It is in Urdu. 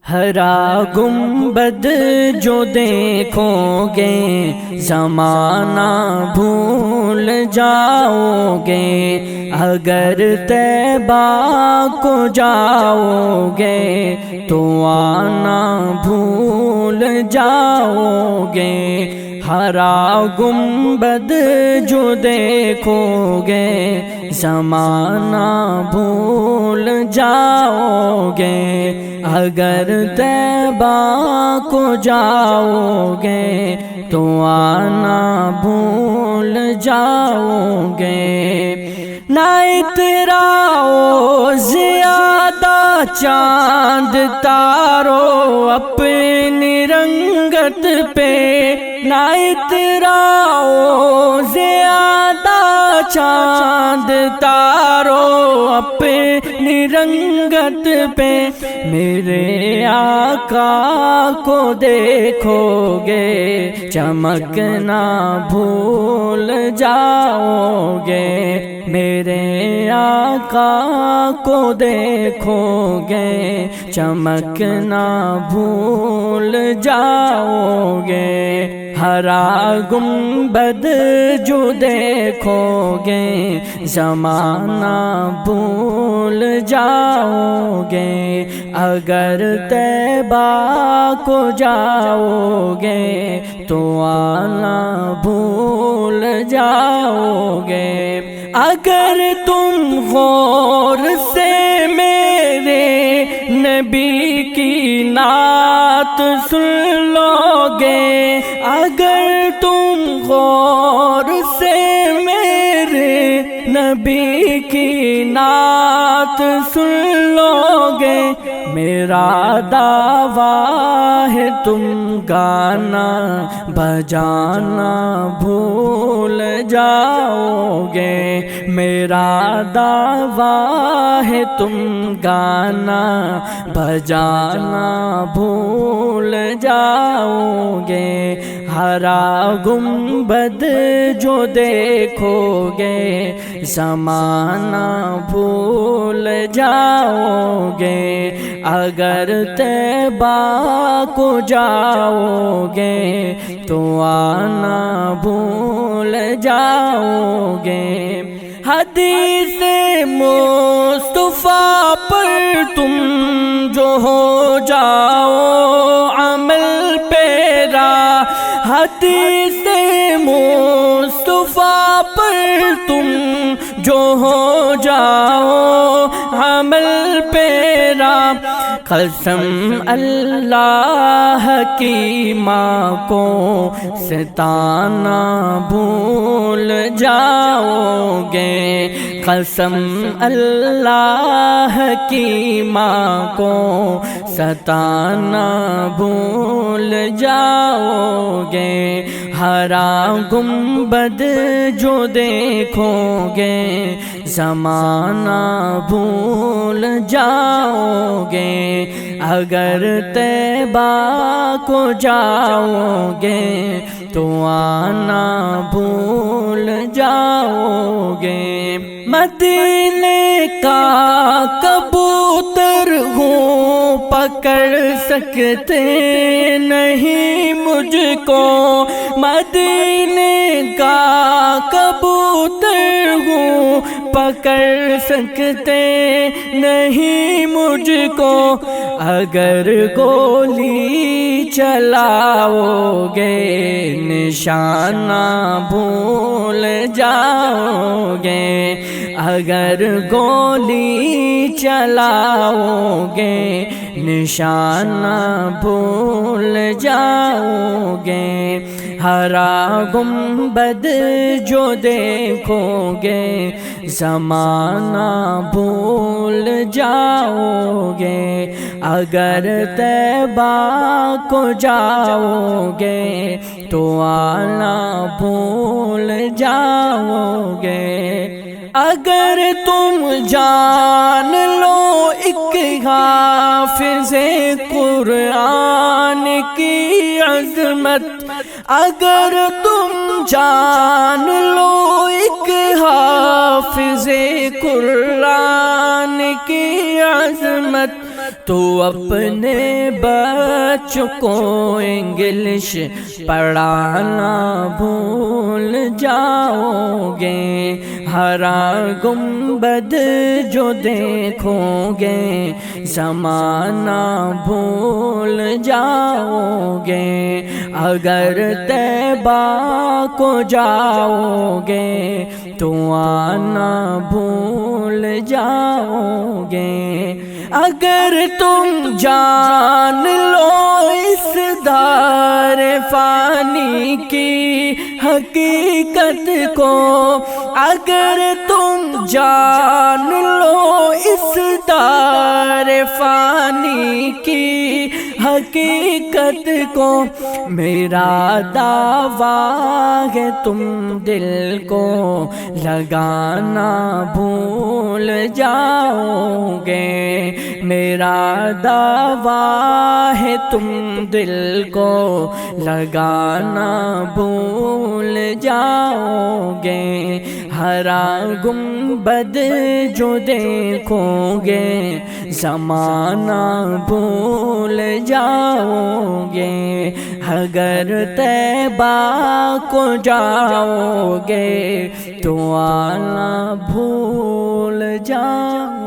ہرا گنبد جو دیکھو گے زمانہ بھول جاؤ گے، اگر طیبہ کو جاؤ گے تو آنا بھول جاؤ گے۔ ہرا گنبد جو دیکھو گے زمانہ بھول جاؤ گے، اگر طیبہ کو جاؤ گے تو آنا بھول جاؤ گے۔ نہ اتراؤ زیادہ چاند تارو اپنی رنگت پہ، نہ اتراؤ زیادہ چاند تارو اپنی رنگت پہ، میرے آقا کو دیکھو گے چمکنا بھول جاؤ گے، میرے آقا کو دیکھو گے چمکنا بھول جاؤ گے۔ ہرا گنبد جو دیکھو گے زمانہ بھول جاؤ گے، اگر طیبہ کو جاؤ گے تو آنا بھول جاؤ گے۔ اگر تم غور سے میرے نبی کی نعت سن لو گے، اگر تم غور سے میرے نبی کی نعت سن لو گے، میرا دعویٰ ہے تم گانا بجانا بھول جاؤ گے، میرا دعویٰ ہے تم گانا بجانا بھول جاؤ گے۔ ہرا گنبد جو دیکھو گے زمانہ بھول جاؤ گے، اگر طیبہ کو جاؤ گے تو آنا بھول جاؤ گے۔ حدیث مصطفیٰ پر تم جو ہو جاؤ عمل پیرا، حدیث مصطفیٰ پر تم جو ہو جاؤ عمل پیرا، قسم اللہ کی ماں کو ستانا بھول جاؤ گے، قسم اللہ کی ماں کو ستانا بھول جاؤ گے۔ ہرا گنبد جو دیکھو گے زمانہ بھول جاؤ گے، اگر طیبہ کو جاؤ گے تو آنا بھول جاؤ گے۔ مدینے کا کبوتر ہوں پکڑ سکتے نہیں مجھ کو، مدینے کا کبوتر ہوں پکڑ سکتے نہیں مجھ کو، اگر گولی چلاؤ گے نشانہ بھول جاؤ گے، اگر گولی چلاؤ گے نشانہ بھول جاؤ گے۔ ہرا گنبد جو دیکھو گے زمانہ بھول جاؤ گے، اگر طیبہ کو جاؤ گے تو آنا بھول جاؤ گے۔ اگر تم جان لو ایک حافظ قرآن کی عظمت، اگر تم جان لو ایک حافظ قرآن کی عظمت، تو اپنے بچوں کو انگلش پڑھانا بھول جاؤ گے، ہرا گنبد جو دیکھو گے زمانہ بھول جاؤ گے، اگر طیبہ کو جاؤ گے تو آنا بھول جاؤ گے، اگر تم جان لو اس دار فانی کی حقیقت کو، اگر تم جان لو اس دار فانی کی حقیقت کو، میرا دعویٰ ہے تم دل کو لگانا بھول جاؤ گے، میرا دعویٰ ہے تم دل کو لگانا بھول جاؤ گے، ہرا گنبد جو دیکھو گے زمانہ بھول جاؤ گے، اگر طیبہ کو جاؤ گے تو آنا بھول جاؤ